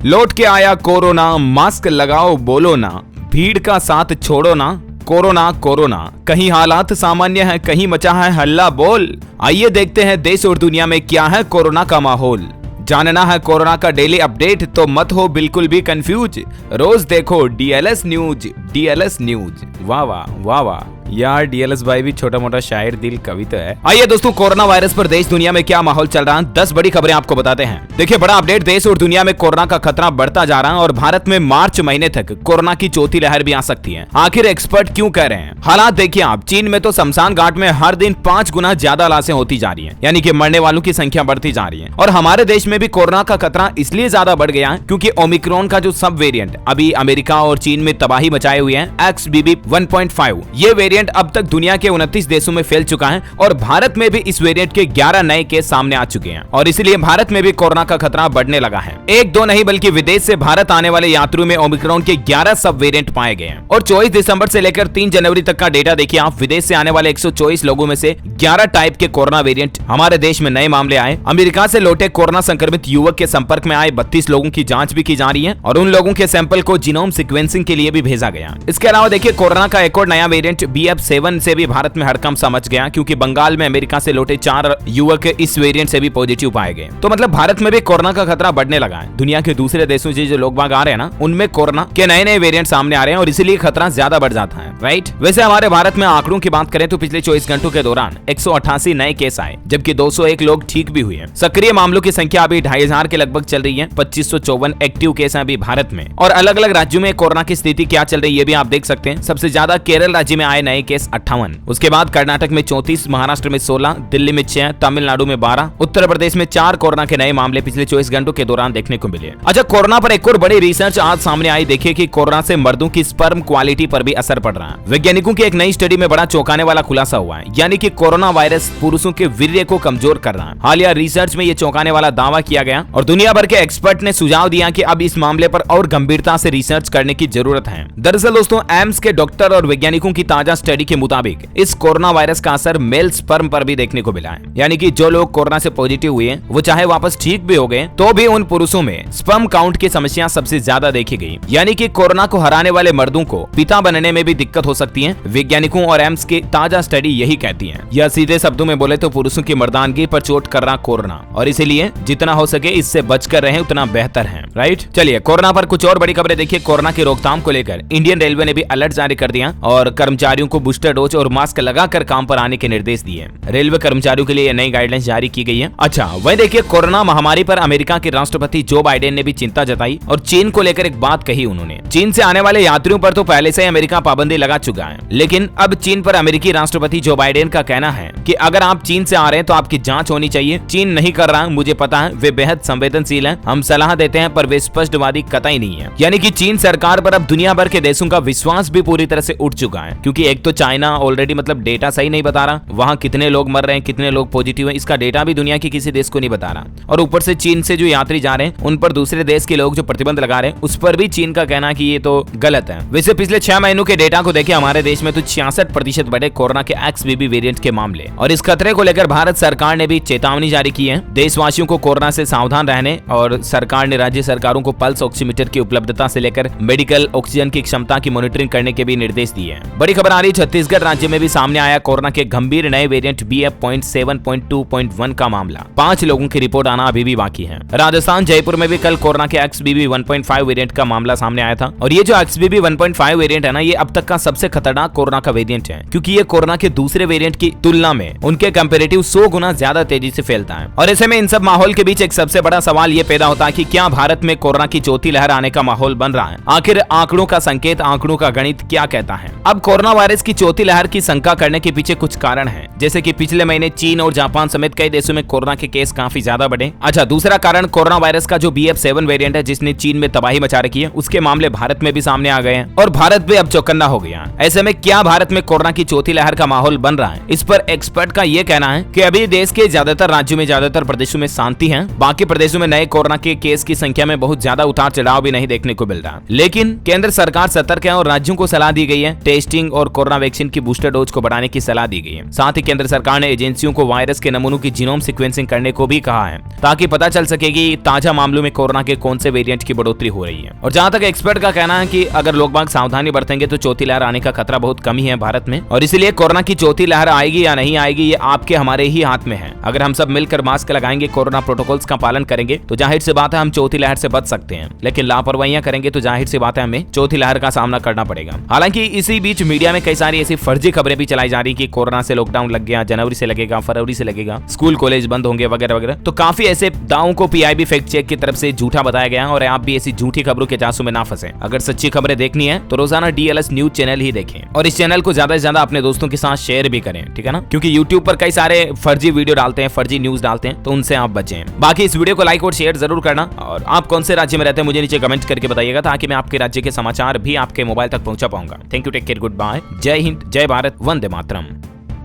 लौट के आया कोरोना, मास्क लगाओ बोलो ना, भीड़ का साथ छोड़ो ना, कोरोना कोरोना। कहीं हालात सामान्य है, कहीं मचा है हल्ला बोल। आइए देखते हैं देश और दुनिया में क्या है कोरोना का माहौल। जानना है कोरोना का डेली अपडेट तो मत हो बिल्कुल भी कंफ्यूज। रोज देखो डीएलएस न्यूज, डीएलएस न्यूज। वाह वाह वाह वाह यार, डीएलएस भाई भी छोटा मोटा शायर दिल कवि तो है। आइए दोस्तों, कोरोना वायरस पर देश दुनिया में क्या माहौल चल रहा है, 10 बड़ी खबरें आपको बताते हैं। देखिए, बड़ा अपडेट, देश और दुनिया में कोरोना का खतरा बढ़ता जा रहा है और भारत में मार्च महीने तक कोरोना की चौथी लहर भी आ सकती है। आखिर एक्सपर्ट क्यों कह रहे हैं? हालात देखिए आप, चीन में तो शमशान घाट में हर दिन 5 गुना ज्यादा लाशें होती जा रही है, यानी कि मरने वालों की संख्या बढ़ती जा रही है। और हमारे देश में भी कोरोना का खतरा इसलिए ज्यादा बढ़ गया है क्योंकि ओमिक्रॉन का जो सब वेरिएंट अभी अमेरिका और चीन में तबाही मचाए हुए है, XBB 1.5, ये वेरिएंट अब तक दुनिया के 29 देशों में फैल चुका है और भारत में भी इस वेरिएंट के 11 नए केस सामने आ चुके हैं और इसलिए भारत में भी कोरोना का खतरा बढ़ने लगा है। एक दो नहीं बल्कि विदेश से भारत आने वाले यात्रियों में ओमिक्रॉन के 11 सब वेरिएंट पाए गए हैं। और 24 दिसंबर से लेकर 3 जनवरी तक का डेटा देखिए आप, विदेश से आने वाले 124 लोगों में से 11 टाइप के कोरोना वेरिएंट हमारे देश में नए मामले आए। अमेरिका से लौटे कोरोना संक्रमित युवक के संपर्क में आए 32 लोगों की जांच भी की जा रही है और उन लोगों के सैंपल को जीनोम सीक्वेंसिंग के लिए भी भेजा गया। इसके अलावा देखिए, कोरोना का एक और नया वेरिएंट BF7 से भी भारत में हड़कंप सा मच गया क्योंकि बंगाल में अमेरिका से लौटे 4 युवक इस वेरिएंट से भी पॉजिटिव पाए गए। तो मतलब भारत में भी कोरोना का खतरा बढ़ने लगा है। दुनिया के दूसरे देशों से जो लोग बाग आ रहे हैं ना, उनमें कोरोना के नए नए वेरिएंट सामने आ रहे हैं और इसीलिए खतरा ज्यादा बढ़ जाता है, राइट। वैसे हमारे भारत में आंकड़ों की बात करें तो पिछले 24 घंटों के दौरान 188 नए केस आए जबकि 201 लोग ठीक भी हुए। सक्रिय मामलों की संख्या अभी 2500 के लगभग चल रही है। 2554 एक्टिव केस हैं अभी भारत में। और अलग अलग राज्यों में कोरोना की स्थिति क्या चल रही है ये भी आप देख सकते हैं। सबसे ज्यादा केरल राज्य में आए नए केस 58, उसके बाद कर्नाटक में 34, महाराष्ट्र में 16, दिल्ली में 6, तमिलनाडु में 12, उत्तर प्रदेश में 4 कोरोना के नए मामले पिछले 24 घंटों के दौरान देखने को मिले। अच्छा, कोरोना पर एक और बड़ी रिसर्च आज सामने आई। देखिए कि कोरोना से मर्दों की स्पर्म क्वालिटी पर भी असर पड़ रहा है। वैज्ञानिकों की एक नई स्टडी में बड़ा चौंकाने वाला खुलासा हुआ है, यानी कि कोरोना वायरस पुरुषों के वीर्य को कमजोर कर रहा है। हालिया रिसर्च में यह चौंकाने वाला दावा किया गया और दुनिया भर के एक्सपर्ट ने सुझाव दिया कि अब इस मामले पर और गंभीरता से रिसर्च करने की जरूरत है। दरअसल दोस्तों, एम्स के डॉक्टर और वैज्ञानिकों की ताजा स्टडी के मुताबिक इस कोरोना वायरस का असर मेल स्पर्म पर भी देखने को मिला है, यानी कि जो लोग कोरोना से पॉजिटिव हुए वो चाहे वापस ठीक भी हो गए तो भी उन पुरुषों में स्पर्म काउंट की समस्या सबसे ज्यादा देखी गई, यानी कि कोरोना को हराने वाले मर्दों को पिता बनने में भी दिक्कत हो सकती है। वैज्ञानिकों और एम्स की ताजा स्टडी यही कहती है। यह सीधे शब्दों में बोले तो पुरुषों की मर्दानगी पर चोट कर रहा कोरोना, और इसीलिए जितना हो सके इससे बचकर रहें उतना बेहतर है, राइट। चलिए, कोरोना पर कुछ और बड़ी खबरें देखिए। कोरोना की रोकथाम को लेकर इंडियन रेलवे ने भी अलर्ट जारी कर दिया और कर्मचारियों को बूस्टर डोज और मास्क लगाकर काम पर आने के निर्देश दिए। रेलवे कर्मचारियों के लिए नई गाइडलाइंस जारी की गई है। अच्छा, वहीं देखिए, कोरोना महामारी पर अमेरिका के राष्ट्रपति जो बाइडेन ने भी चिंता जताई और चीन को लेकर एक बात कही उन्होंने। चीन से आने वाले यात्रियों पर तो पहले से ही अमेरिका पाबंदी लगा चुका है, लेकिन अब चीन पर अमेरिकी राष्ट्रपति जो बाइडेन का कहना है कि अगर आप चीन से आ रहे हैं तो आपकी जांच होनी चाहिए। चीन नहीं कर रहा, मुझे पता है, वे बेहद संवेदनशील हैं, हम सलाह देते हैं पर वे स्पष्टवादी कतई नहीं है। यानी कि चीन सरकार पर अब दुनिया भर के देशों का विश्वास भी पूरी तरह से उठ चुका है, क्योंकि एक तो चाइना ऑलरेडी मतलब डेटा सही नहीं बता रहा, वहां कितने लोग मर रहे हैं, कितने लोग पॉजिटिव हैं, इसका डेटा भी दुनिया के किसी देश को नहीं बता रहा। और ऊपर से चीन से जो यात्री जा रहे हैं उन पर दूसरे देश के लोग जो प्रतिबंध लगा रहे हैं उस पर भी चीन का कहना कि ये तो गलत है। वैसे पिछले 6 महीनों के डेटा को देखें हमारे देश में तो 66% बढ़े कोरोना के XBB वेरिएंट के मामले, और इस खतरे को लेकर भारत सरकार ने भी चेतावनी जारी की है। देशवासियों को कोरोना से सावधान रहने और सरकार ने राज्य सरकारों को पल्स ऑक्सीमीटर की उपलब्धता से लेकर मेडिकल ऑक्सीजन की क्षमता की मॉनिटरिंग करने के भी निर्देश दिए हैं। बड़ी खबर आ रही, छत्तीसगढ़ राज्य में भी सामने आया कोरोना के गंभीर नए वेरिएंट BF.7.2.1 का मामला। 5 लोगों की रिपोर्ट आना अभी भी बाकी है। राजस्थान जयपुर में भी कल कोरोना के XBB 1.5 वेरिएंट का मामला सामने आया था और ये जो XBB 1.5 वेरिएंट है ना, ये अब तक का सबसे खतरनाक कोरोना का वेरिएंट है, क्योंकि ये कोरोना के दूसरे वेरिएंट की तुलना में उनके कंपैरेटिव 100 गुना ज्यादा तेजी से फैलता है। और ऐसे में इन सब माहौल के बीच एक सबसे बड़ा सवाल ये पैदा होता है कि क्या भारत में कोरोना की चौथी लहर आने का माहौल बन रहा है? आखिर आंकड़ों का संकेत, आंकड़ों का गणित क्या कहता है? अब कोरोना वायरस की चौथी लहर की शंका करने के पीछे कुछ कारण है, जैसे कि पिछले महीने चीन और जापान समेत कई देशों में कोरोना के केस काफी ज्यादा बढ़े। अच्छा, दूसरा कारण कोरोना वायरस का जो BF7 वेरिएंट है जिसने चीन में तबाही मचा रखी है, उसके मामले भारत में भी सामने आ गए हैं और भारत भी अब चौकन्ना हो गया। ऐसे में क्या भारत में कोरोना की चौथी लहर का माहौल बन रहा है? इस पर एक्सपर्ट का ये कहना है कि अभी देश के ज्यादातर राज्यों में, ज्यादातर प्रदेशों में शांति है हैं। बाकी प्रदेशों में नए कोरोना के केस की संख्या में बहुत ज्यादा उतार चढ़ाव भी नहीं देखने को मिल रहा, लेकिन केंद्र सरकार सतर्क है और राज्यों को सलाह दी गई है टेस्टिंग और कोरोना वैक्सीन की बूस्टर डोज को बढ़ाने की सलाह दी गई है। साथ ही केंद्र सरकार ने एजेंसियों को वायरस के नमूनों की जीनोम सीक्वेंसिंग करने को भी कहा है, ताकि पता चल सके कि ताजा मामलों में कोरोना के कौन से वेरिएंट की बढ़ोतरी हो रही है। और जहां तक एक्सपर्ट का कहना है कि अगर लोग बाग सावधानी बरतेंगे तो चौथी लहर आने का खतरा बहुत कम ही है भारत में, और इसलिए कोरोना की चौथी लहर आएगी या नहीं आएगी ये आपके हमारे ही हाथ में है। अगर हम सब मिलकर मास्क लगाएंगे, कोरोना प्रोटोकॉल्स का पालन करेंगे तो जाहिर सी बात है हम चौथी लहर से बच सकते हैं, लेकिन लापरवाहियां करेंगे तो जाहिर सी बात है हमें चौथी लहर का सामना करना पड़ेगा। हालांकि इसी बीच मीडिया में कई सारी ऐसी फर्जी खबरें भी चलाई जा रही कि कोरोना से लॉकडाउन लग गया, जनवरी से लगेगा, फरवरी से लगेगा, स्कूल कॉलेज बंद होंगे वगैरह वगैरह। तो काफी ऐसे दावों को पीआईबी फैक्ट चेक की तरफ से झूठा बताया गया और आप भी ऐसी झूठी खबरों के जासू में ना फंसे। अगर सच्ची खबरें देखनी है तो रोजाना डीएलएस न्यूज चैनल ही देखें और इस चैनल को ज्यादा से ज्यादा अपने दोस्तों के साथ शेयर भी करें, ठीक है ना, क्योंकि यूट्यूब पर कई सारे फर्जी वीडियो डालते हैं, फर्जी न्यूज डालते हैं, तो उनसे आप बचें। बाकी इस वीडियो को लाइक और शेयर जरूर करना, और आप कौन से राज्य में रहते हैं मुझे नीचे कमेंट करके बताइएगा, ताकि मैं आपके राज्य के समाचार भी आपके मोबाइल तक पहुंचा पाऊंगा। Thank you, take care, good bye, जय हिंद, जय भारत, वंदे मातरम।